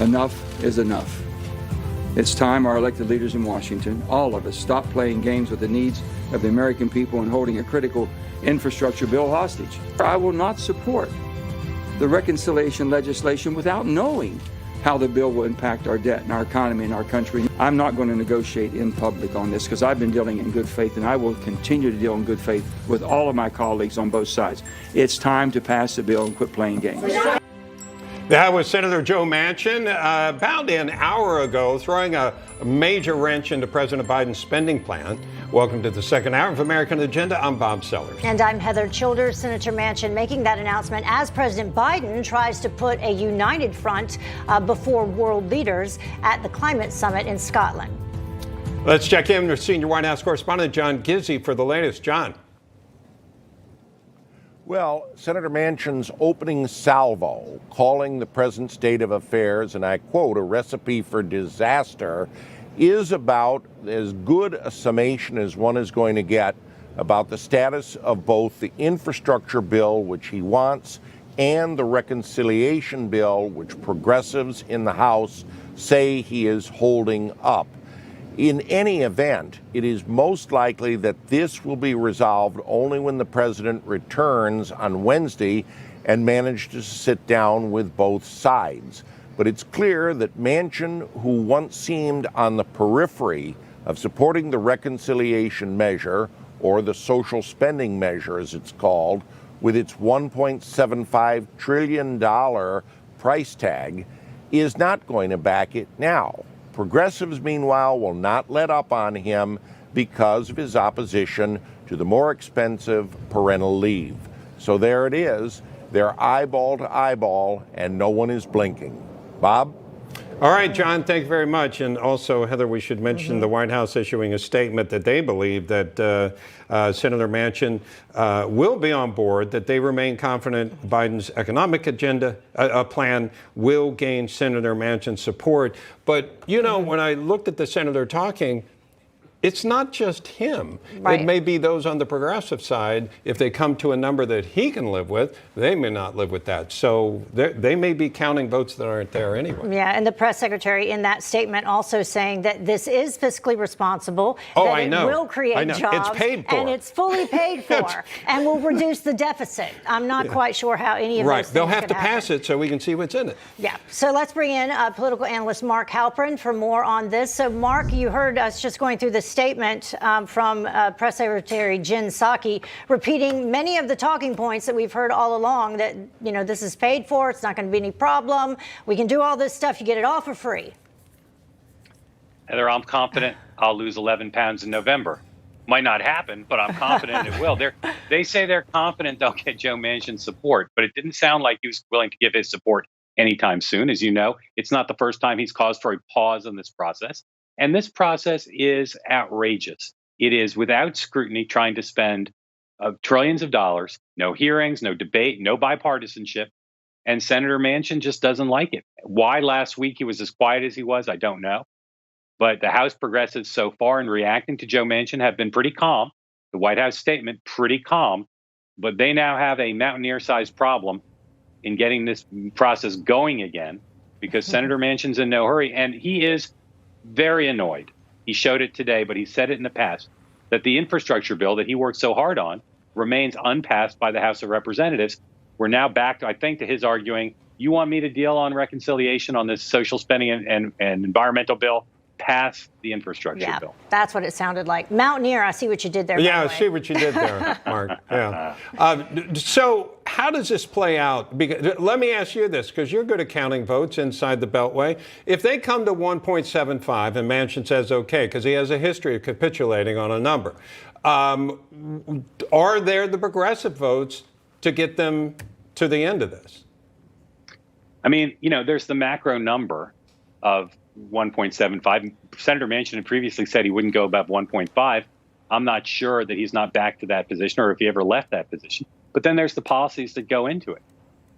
Enough is enough. It's time our elected leaders in Washington, all of us, stop playing games with the needs of the American people and holding a critical infrastructure bill hostage. I will not support the reconciliation legislation without knowing how the bill will impact our debt and our economy and our country. I'm not going to negotiate in public on this because I've been dealing in good faith, and I will continue to deal in good faith with all of my colleagues on both sides. It's time to pass the bill and quit playing games. That was Senator Joe Manchin about an hour ago, throwing a major wrench into President Biden's spending plan. Welcome to the second hour of American Agenda. I'm Bob Sellers. And I'm Heather Childers. Senator Manchin making that announcement as President Biden tries to put a united front before world leaders at the climate summit in Scotland. Let's check in with senior White House correspondent John Gizzi for the latest. John. Well, Senator Manchin's opening salvo, calling the president's state of affairs, and I quote, a recipe for disaster, is about as good a summation as one is going to get about the status of both the infrastructure bill, which he wants, and the reconciliation bill, which progressives in the House say he is holding up. In any event, it is most likely that this will be resolved only when the president returns on Wednesday and manages to sit down with both sides. But it's clear that Manchin, who once seemed on the periphery of supporting the reconciliation measure, or the social spending measure as it's called, with its $1.75 trillion price tag, is not going to back it now. Progressives, meanwhile, will not let up on him because of his opposition to the more expensive parental leave. So there it is. They're eyeball to eyeball, and no one is blinking. Bob? All right, John, thank you very much. And also, Heather, we should mention the White House issuing a statement that they believe that Senator Manchin will be on board, that they remain confident Biden's economic agenda plan will gain Senator Manchin's support. But, you know, when I looked at the senator talking, it's not just him. Right. It may be those on the progressive side. If they come to a number that he can live with, they may not live with that. So they may be counting votes that aren't there anyway. Yeah, and the press secretary in that statement also saying that this is fiscally responsible, that I know. It will create jobs, it's paid for. And it's fully paid for, and will reduce the deficit. I'm not quite sure how any of those things They'll have to happen. pass it so we can see what's in it. Yeah, so let's bring in political analyst Mark Halperin for more on this. So, Mark, you heard us just going through the statement from Press Secretary Jen Psaki, repeating many of the talking points that we've heard all along, that, you know, this is paid for, it's not going to be any problem, we can do all this stuff, you get it all for free. Heather, I'm confident I'll lose 11 pounds in November. Might not happen, but I'm confident it will. They say they're confident they'll get Joe Manchin's support, but it didn't sound like he was willing to give his support anytime soon. As you know, it's not the first time he's caused for a pause in this process. And this process is outrageous. It is without scrutiny trying to spend trillions of dollars, no hearings, no debate, no bipartisanship. And Senator Manchin just doesn't like it. Why last week he was as quiet as he was, I don't know. But the House progressives so far in reacting to Joe Manchin have been pretty calm. The White House statement, pretty calm. But they now have a mountaineer-sized problem in getting this process going again because Senator Manchin's in no hurry. And he is very annoyed. He showed it today, but he said it in the past, that the infrastructure bill that he worked so hard on remains unpassed by the House of Representatives. We're now back, I think, to his arguing, you want me to deal on reconciliation on this social spending and environmental bill? Pass the infrastructure bill. That's what it sounded like. Mountaineer, I see what you did there. Yeah, I see what you did there, Mark. Yeah. So how does this play out? Because, let me ask you this, because you're good at counting votes inside the Beltway. If they come to 1.75 and Manchin says okay, because he has a history of capitulating on a number, are there the progressive votes to get them to the end of this? I mean, you know, there's the macro number of 1.75. Senator Manchin had previously said he wouldn't go above 1.5. I'm not sure that he's not back to that position or if he ever left that position. But then there's the policies that go into it.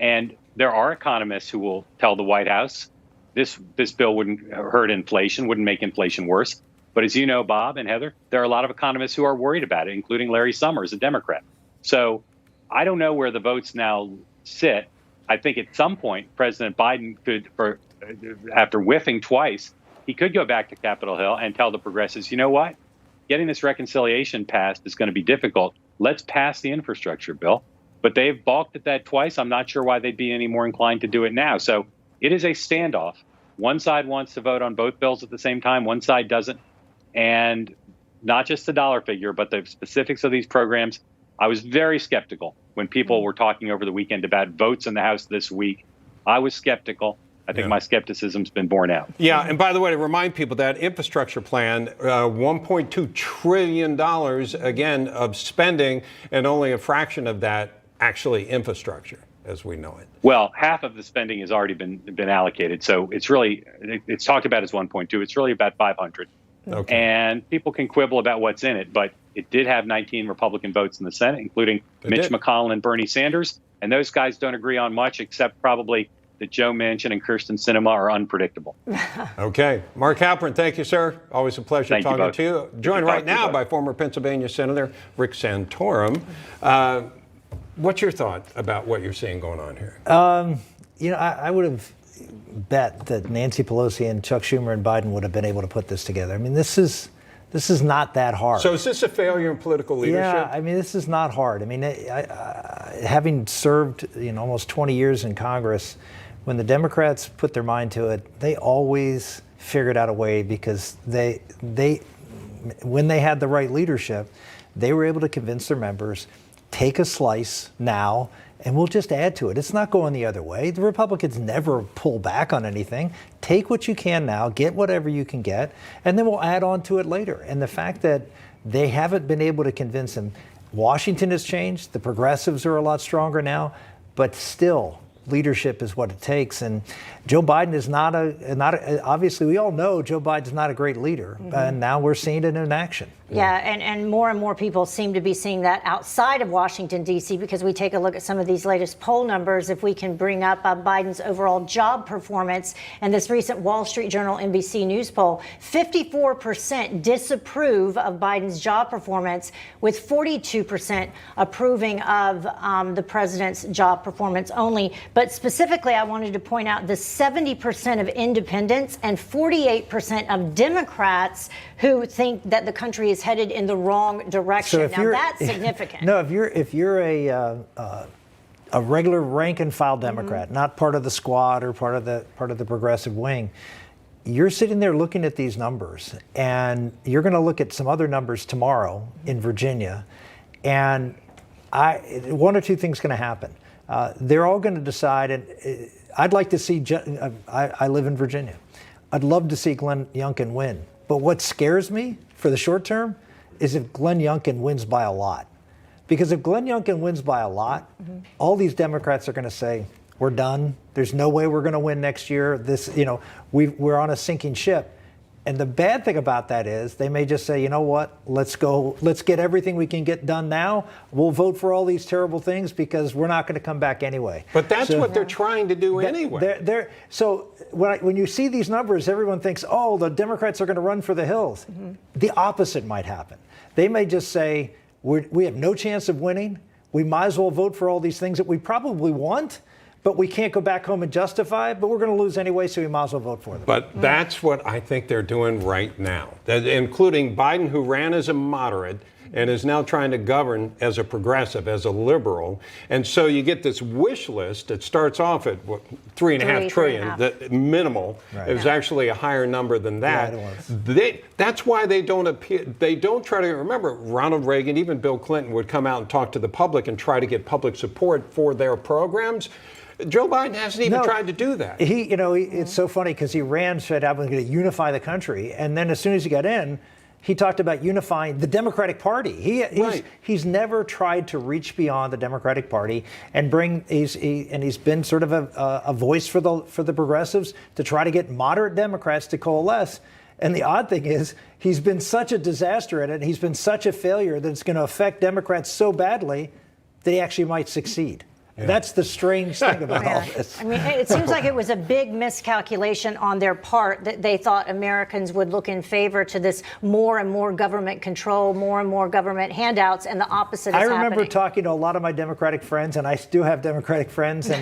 And there are economists who will tell the White House this bill wouldn't hurt inflation, wouldn't make inflation worse. But as you know, Bob and Heather, there are a lot of economists who are worried about it, including Larry Summers, a Democrat. So I don't know where the votes now sit. I think at some point, President Biden could, for after whiffing twice, he could go back to Capitol Hill and tell the progressives, you know what? Getting this reconciliation passed is going to be difficult. Let's pass the infrastructure bill. But they've balked at that twice. I'm not sure why they'd be any more inclined to do it now. So it is a standoff. One side wants to vote on both bills at the same time. One side doesn't. And not just the dollar figure, but the specifics of these programs. I was very skeptical when people were talking over the weekend about votes in the House this week. I was skeptical. I think my skepticism's been borne out. Yeah, and by the way, to remind people, that infrastructure plan, $1.2 trillion, again, of spending, and only a fraction of that actually infrastructure as we know it. Well, half of the spending has already been allocated. So it's really, it's talked about as 1.2. It's really about 500. Okay. And people can quibble about what's in it, but it did have 19 Republican votes in the Senate, including Mitch McConnell and Bernie Sanders. And those guys don't agree on much, except probably that Joe Manchin and Kyrsten Sinema are unpredictable. Okay. Mark Halperin, thank you, sir. Always a pleasure talking to you. Joined right now by former Pennsylvania Senator Rick Santorum. What's your thought about what you're seeing going on here? I would have bet that Nancy Pelosi and Chuck Schumer and Biden would have been able to put this together. I mean, this is not that hard. So is this a failure in political leadership? Yeah, I mean, this is not hard. I mean, having served almost 20 years in Congress, when the Democrats put their mind to it, they always figured out a way, because they when they had the right leadership, they were able to convince their members, take a slice now, and we'll just add to it. It's not going the other way. The Republicans never pull back on anything. Take what you can now, get whatever you can get, and then we'll add on to it later. And the fact that they haven't been able to convince them, Washington has changed, the progressives are a lot stronger now, but still, leadership is what it takes. And Joe Biden is not obviously we all know Joe Biden's not a great leader, and now we're seeing it in action. Yeah, and more people seem to be seeing that outside of Washington, D.C., because we take a look at some of these latest poll numbers. If we can bring up Biden's overall job performance, and this recent Wall Street Journal NBC News poll, 54% disapprove of Biden's job performance, with 42% approving of the president's job performance only. But specifically, I wanted to point out the 70% of independents and 48% of Democrats who think that the country is headed in the wrong direction. So now that's significant. No, if you're a regular rank and file Democrat, not part of the squad or part of the progressive wing, you're sitting there looking at these numbers, and you're going to look at some other numbers tomorrow in Virginia, and one or two things going to happen. They're all going to decide, and I'd like to see. I live in Virginia. I'd love to see Glenn Youngkin win. But what scares me for the short term is if Glenn Youngkin wins by a lot. Because if Glenn Youngkin wins by a lot, all these Democrats are going to say, we're done. There's no way we're going to win next year. We're on a sinking ship. And the bad thing about that is they may just say, you know what, let's get everything we can get done now. We'll vote for all these terrible things because we're not going to come back anyway. But that's what they're trying to do anyway. So when you see these numbers, everyone thinks, oh, the Democrats are going to run for the hills. The opposite might happen. They may just say, we have no chance of winning. We might as well vote for all these things that we probably want, but we can't go back home and justify it, but we're going to lose anyway, so we might as well vote for them. But that's what I think they're doing right now, including Biden, who ran as a moderate and is now trying to govern as a progressive, as a liberal. And so you get this wish list that starts off at $3.5 trillion, the minimal. Right. It was actually a higher number than that. Yeah, it was. That's why they don't appear. They don't try to remember. Ronald Reagan, even Bill Clinton, would come out and talk to the public and try to get public support for their programs. Joe Biden hasn't even tried to do that. It's so funny because he said, I'm going to unify the country. And then as soon as he got in, he talked about unifying the Democratic Party. He's never tried to reach beyond the Democratic Party and he's been sort of a voice for the progressives to try to get moderate Democrats to coalesce. And the odd thing is, he's been such a disaster at it. He's been such a failure that it's going to affect Democrats so badly that he actually might succeed. That's the strange thing about all this. I mean, it seems like it was a big miscalculation on their part that they thought Americans would look in favor to this more and more government control, more and more government handouts, and the opposite is happening. I remember talking to a lot of my Democratic friends, and I do have Democratic friends,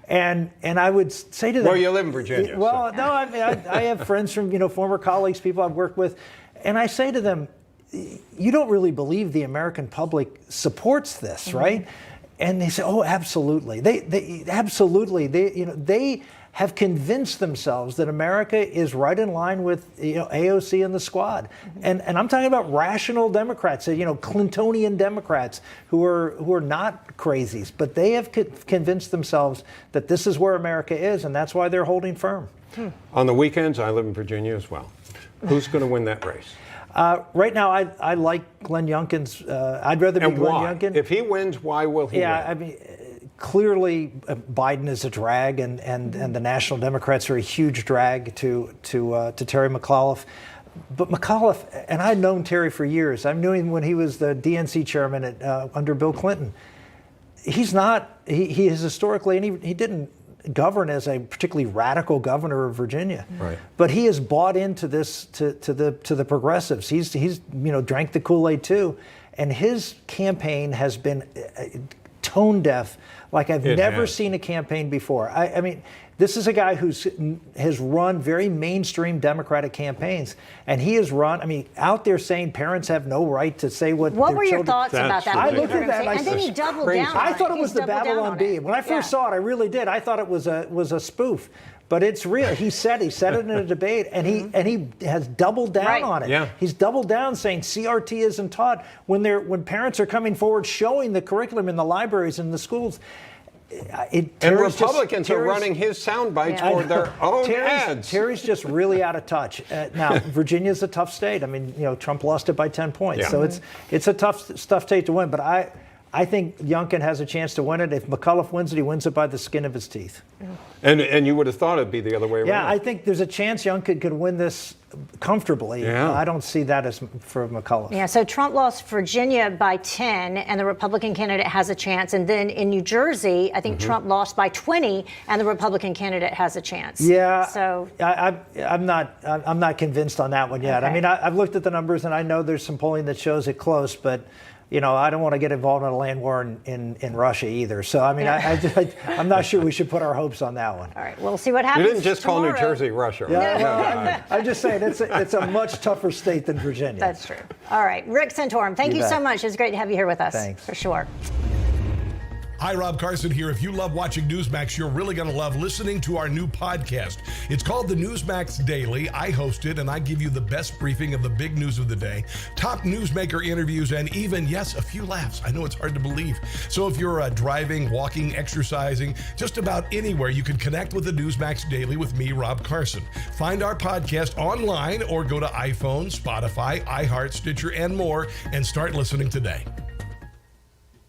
and I would say to them, well, you live in Virginia. Well, so. no, I mean, I have friends from former colleagues, people I've worked with, and I say to them, you don't really believe the American public supports this, right? And they say, oh, absolutely. They absolutely. They have convinced themselves that America is right in line with AOC and the squad. And I'm talking about rational Democrats, Clintonian Democrats who are not crazies, but they have convinced themselves that this is where America is, and that's why they're holding firm. On the weekends, I live in Virginia as well. Who's going to win that race? Right now, I like Glenn Youngkin's. I'd rather be And Glenn why? Youngkin. If he wins, why will he win? I mean, clearly Biden is a drag, and the National Democrats are a huge drag to Terry McAuliffe. But McAuliffe, and I've known Terry for years. I knew him when he was the DNC chairman under Bill Clinton. He's not. He is historically, and he didn't govern as a particularly radical governor of Virginia, right? But he has bought into this to the progressives. He's drank the Kool-Aid too, and his campaign has been tone deaf like I've never seen a campaign before. I mean, this is a guy has run very mainstream Democratic campaigns, and he has run, out there saying parents have no right to say what What their were your children. thoughts about that? I looked at that and I and then he said, doubled crazy. down. I thought it He's was the doubled down Babylon on Bee. it. When I first saw it, I really did. I thought it was a spoof. But it's real. He said it in a debate, and he has doubled down on it. Yeah. He's doubled down, saying CRT isn't taught when parents are coming forward showing the curriculum in the libraries and the schools. And Republicans are running his sound bites for their own ads. Terry's just really out of touch. Now, Virginia's a tough state. Trump lost it by 10 points. Yeah. So it's a tough state to win. But I think Youngkin has a chance to win it. If McAuliffe wins it, he wins it by the skin of his teeth. And you would have thought it'd be the other way around. Yeah, I think there's a chance Youngkin could win this comfortably. Yeah. I don't see that as for McAuliffe. Yeah, so Trump lost Virginia by 10, and the Republican candidate has a chance. And then in New Jersey, I think Trump lost by 20, and the Republican candidate has a chance. Yeah, so I'm not convinced on that one yet. Okay. I've looked at the numbers, and I know there's some polling that shows it close, but I don't want to get involved in a land war in Russia either. So, I'm not sure we should put our hopes on that one. all right, we'll see what happens. You didn't just call New tomorrow. Jersey Russia, right? Yeah, well, I'm just saying it's a much tougher state than Virginia. That's true. All right, Rick Santorum, thank you so bet. much. It's great to have you here with us. Thanks. For sure. Hi, Rob Carson here. If you love watching Newsmax, you're really going to love listening to our new podcast. It's called the Newsmax Daily. I host it, and I give you the best briefing of the big news of the day, top newsmaker interviews, and even, yes, a few laughs. I know it's hard to believe. So if you're driving, walking, exercising, just about anywhere, you can connect with the Newsmax Daily with me, Rob Carson. Find our podcast online or go to iPhone, Spotify, iHeart, Stitcher, and more, and start listening today.